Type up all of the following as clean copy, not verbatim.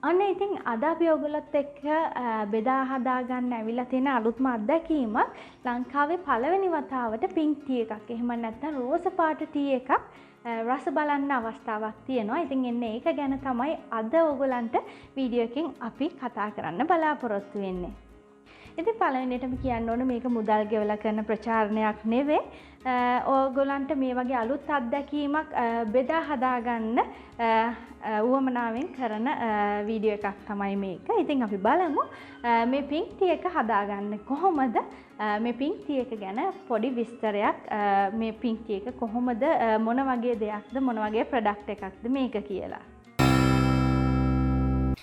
අන්න ඉතින් අද අපි ඔයගොල්ලොත් එක්ක බෙදා හදා ගන්න ඇවිල්ලා තියෙන අලුත්ම අත්දැකීමක් ලංකාවේ පළවෙනි වතාවට පින්ක් ටී එකක්. එහෙම නැත්නම් රෝස පාට ටී එකක් රස බලන්න අවස්ථාවක් තියෙනවා. ඉතින් එන්නේ ඒක ගැන තමයි අද ඔයගොල්ලන්ට වීඩියෝ එකෙන් අපි කතා කරන්න බලාපොරොත්තු වෙන්නේ. ඉතින් පළවෙනියටම කියන්න ඕන මේක මුදල් ගෙවලා කරන ප්‍රචාරණයක් නෙවෙයි. ඔයගොල්ලන්ට මේ වගේ අලුත් අත්දැකීමක් බෙදා හදා ගන්න උවමනාවෙන් කරන වීඩියෝ එකක් තමයි මේක. ඉතින් අපි බලමු මේ පින්ක් ටී එක හදාගන්නේ කොහොමද? මේ පින්ක් ටී එක ගැන පොඩි විස්තරයක් මේ පින්ක් ටී එක කොහොමද මොන වගේ දෙයක්ද මොන වගේ ප්‍රොඩක්ට් එකක්ද මේක කියලා.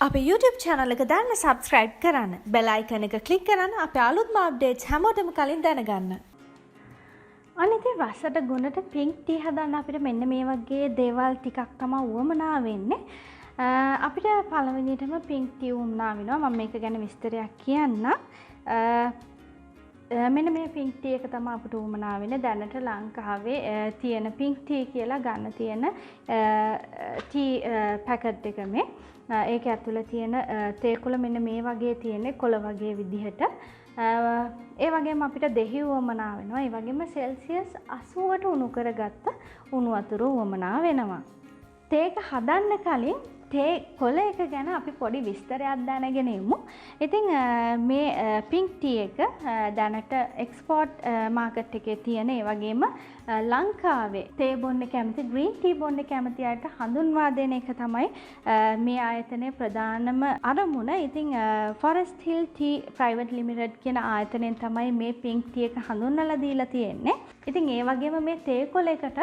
අපේ YouTube channel එක දැන් subscribe කරන්න. bell icon එක click කරන්න අපේ අලුත්ම updates හැමෝටම කලින් දැනගන්න. අනිත් රසට ගුණට පින්ක් ටී හදන්න අපිට මෙන්න මේ වගේ දේවල් ටිකක් තමයි උවමනා වෙන්නේ. අපිට පළවෙනියටම පින්ක් ටී උවමනා වෙනවා. මම මේක ගැන විස්තරයක් කියන්නම්. මෙන්න මේ පින්ක් ටී එක තමයි අපිට උවමනා වෙන්නේ. දැනට ලංකාවේ තියෙන පින්ක් ටී කියලා ගන්න තියෙන ටී පැකට් එක මේ. ඒක ඇතුළේ තියෙන තේ කොළ මෙන්න මේ වගේ තියෙන්නේ කොළ වගේ විදිහට. ඒ වගේම අපිට දෙහි උවමනා වෙනවා. ඒ වගේම සෙල්සියස් 80ට උණු කරගත්ත උණු වතුර උවමනා වෙනවා. තේක හදන්න කලින් තේ කොළ එක ගැන අපි පොඩි විස්තරයක් දැනගෙන ඉමු. ඉතින් මේ පින්ක් ටී එක දැනට එක්ස්පෝර්ට් මාකට් එකේ තියෙන ඒ වගේම ලංකාවේ තේ බොන්න කැමති ග්‍රීන් ටී බොන්න කැමති අයට හඳුන්වා දෙන එක තමයි මේ ආයතනයේ ප්‍රධානම අරමුණ. ඉතින් ෆොරෙස්ට් හිල් ටී ප්‍රයිවට් ලිමිටඩ් කියන ආයතනයෙන් තමයි මේ පින්ක් ටී එක හඳුන්වලා දීලා තියෙන්නේ. ඉතින් ඒ වගේම මේ තේ කොළ එකට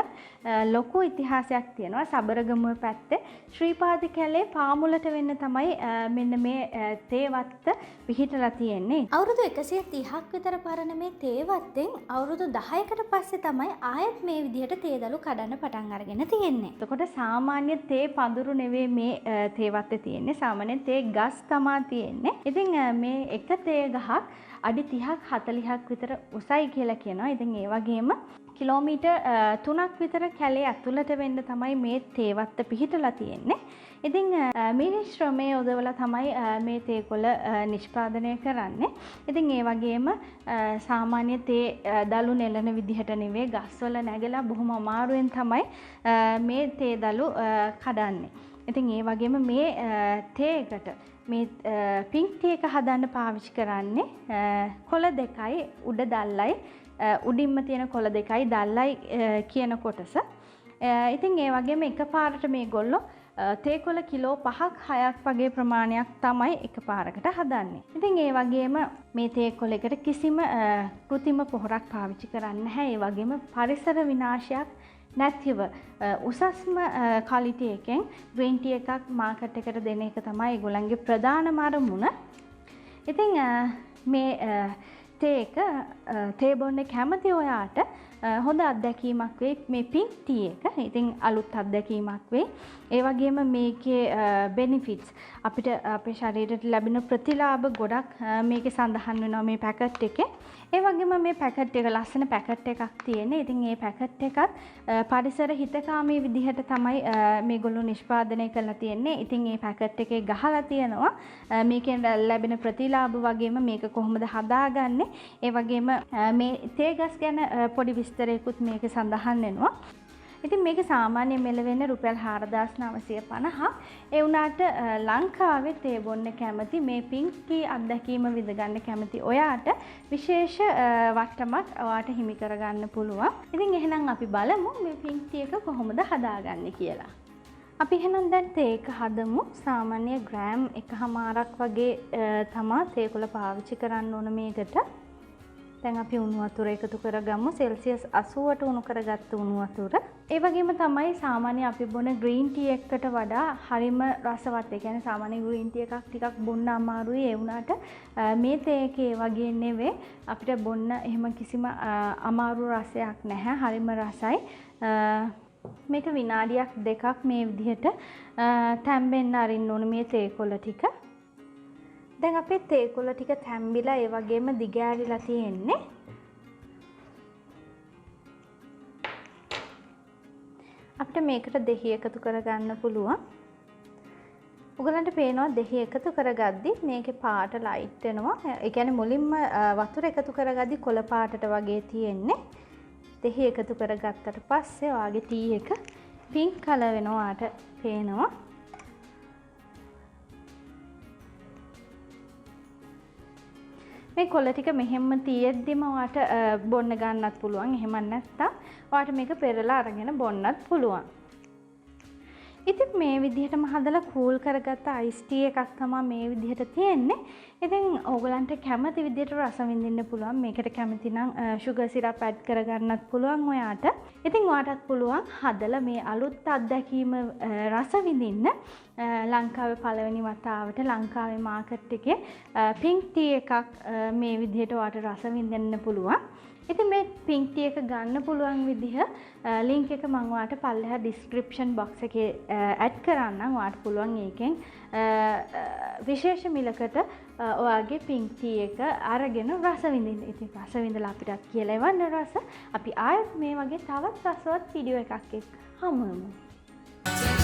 ලොකු ඉතිහාසයක් තියෙනවා. සබරගමුව පැත්තේ ශ්‍රීපාද කැලේ පාමුලට වෙන්න තමයි මෙන්න මේ තේවත්ත පිහිටලා තියෙන්නේ. අවුරුදු 130ක් විතර පරණ මේ තේවත්තෙන් අවුරුදු 10කට පස්සේ තමයි ආයෙත් මේ විදිහට තේදළු කඩන්න පටන් අරගෙන තියෙන්නේ. එතකොට සාමාන්‍ය තේ පඳුරු නෙවෙයි මේ තේවත්තේ තියෙන්නේ. සාමාන්‍ය තේ ගස් තමා තියෙන්නේ. ඉතින් මේ එක තේ ගහක් අඩි 30ක් 40ක් විතර උසයි කියලා කියනවා. ඉතින් ඒ වගේම කිලෝමීටර් 3ක් විතර කැලේ ඇතුළට වෙන්න තමයි මේ තේවත්ත පිහිටලා තියෙන්නේ. ඉතින් මිනිස් ශ්‍රමය යොදවලා තමයි මේ තේ කොළ නිෂ්පාදනය කරන්නේ. ඉතින් ඒ වගේම සාමාන්‍ය තේ දළු නෙලන විදිහට නෙවෙයි ගස්වල නැගලා බොහොම අමාරුවෙන් තමයි මේ තේ දළු කඩන්නේ. ඉතින් ඒ වගේම මේ තේ එකට මේ පින්ක් ටී එක හදන්න පාවිච්චි කරන්නේ කොළ දෙකයි උඩ දැල්ලයි උඩින්ම තියෙන කොළ දෙකයි දැල්ලයි කියන කොටස. ඉතින් ඒ වගේම එකපාරට මේගොල්ලෝ තේ කොළ කිලෝ 5ක් 6ක් වගේ ප්‍රමාණයක් තමයි එකපාරකට හදන්නේ. ඉතින් ඒ වගේම මේ තේ කොළ එකට කිසිම කෘත්‍රිම පොහොරක් පාවිච්චි කරන්නේ නැහැ. ඒ වගේම පරිසර විනාශයක් නැතිව උසස්ම ක්වොලිටි එකෙන් ග්‍රීන් ටී එකක් මාකට් එකට දෙන එක තමයි ඒගොල්ලන්ගේ ප්‍රධානම අරමුණ. ඉතින් මේ තේ එක තේ බොන්න කැමති ඔයාට හොඳ අත්දැකීමක් වෙයි මේ පින්ක් ටී එක. ඉතින් අලුත් අත්දැකීමක් වෙයි. ඒ වගේම මේකේ බෙනිෆිට්ස් අපිට අපේ ශරීරයට ලැබෙන ප්‍රතිලාභ ගොඩක් මේකේ සඳහන් වෙනවා මේ පැකට් එකේ. ඒ වගේම මේ පැකට් එක ලස්සන පැකට් එකක් තියෙන්නේ. ඉතින් මේ පැකට් එකත් පරිසර හිතකාමී විදිහට තමයි මේගොල්ලෝ නිෂ්පාදනය කරලා තියෙන්නේ. ඉතින් මේ පැකට් එකේ ගහලා තියෙනවා මේකෙන් ලැබෙන ප්‍රතිලාභ වගේම මේක කොහොමද හදාගන්නේ. ඒ වගේම මේ තේ ගස් ගැන පොඩි විස්තරයකුත් මේකේ සඳහන් වෙනවා. ඉතින් මේක සාමාන්‍ය මෙල වෙන්නේ රුපියල් 4950. ඒ වුණාට ලංකාවේ තේ බොන්න කැමති මේ පින්ක් ටී අත්දැකීම විඳ ගන්න කැමති ඔයාට විශේෂ වට්ටමක් ඔයාට හිමි කරගන්න පුළුවන්. ඉතින් එහෙනම් අපි බලමු මේ පින්ක් ටී එක කොහොමද හදාගන්නේ කියලා. අපි එහෙනම් දැන් තේ එක හදමු. සාමාන්‍ය ග්‍රෑම් 1.5ක් වගේ තමයි තේ කොළ පාවිච්චි කරන්න ඕන මේකට. දැන් අපි උණු වතුර එකතු කරගමු. සෙල්සියස් 80ට උණු කරගත්ත උණු වතුර. ඒ වගේම තමයි සාමාන්‍ය අපි බොන ග්‍රීන් ටී එකකට වඩා හරිම රසවත්. ඒ කියන්නේ සාමාන්‍ය ග්‍රීන් ටී එකක් ටිකක් බොන්න අමාරුයි. ඒ වුණාට මේ තේ එකේ වගේ නෙවෙයි. අපිට බොන්න එහෙම කිසිම අමාරු රසයක් නැහැ. හරිම රසයි. මේක විනාඩියක් දෙකක් මේ විදිහට තැම්බෙන්න අරින්න ඕන මේ තේ කොළ ටික. දැන් අපේ තේ කොළ ටික තැම්බිලා ඒ වගේම දිගෑරිලා තියෙන්නේ. අපිට මේකට දෙහි එකතු කරගන්න පුළුවන්. ඔයගලන්ට පේනවා දෙහි එකතු කරගද්දි මේකේ පාට ලයිට් වෙනවා. ඒ කියන්නේ මුලින්ම වතුර එකතු කරගද්දි කොළ පාටට වගේ තියෙන්නේ. දෙහි එකතු කරගත්තට පස්සේ ඔයාගේ ටී එක පින්ක් කලර් වෙනවා. ආට පේනවා. මේ කොළ ටික මෙහෙම තියෙද්දිම ඔයාට බොන්න ගන්නත් පුළුවන්. එහෙම නැත්නම් ඔයාට මේක පෙරලා අරගෙන බොන්නත් පුළුවන්. ඉතින් මේ විදිහටම හදලා කූල් කරගත්ත අයිස් ටී එකක් තමයි මේ විදිහට තියෙන්නේ. ඉතින් ඕගලන්ට කැමති විදිහට රස විඳින්න පුළුවන්. මේකට කැමති නම් sugar syrup add කරගන්නත් පුළුවන් ඔයාට. ඉතින් ඔයාටත් පුළුවන් හදලා මේ අලුත් අත්දැකීම රස විඳින්න. ලංකාවේ පළවෙනි වතාවට ලංකාවේ මාකට් එකේ pink tea එකක් මේ විදිහට ඔයාට රස විඳින්න පුළුවන්. ඉතින් මේ pink tea එක ගන්න පුළුවන් විදිහ link එක මම ඔයාලට පල්ලෙහා description box එකේ add කරන්නම්. ඔයාලට පුළුවන් ඒකෙන් විශේෂ මිලකට ඔයාගේ pink tea එක අරගෙන රස විඳින්න. ඉතින් රස විඳලා අපිටත් කියලා එවන්න රස. අපි ආයෙත් මේ වගේ තවත් රසවත් වීඩියෝ එකක් එක්ක හමු වෙමු.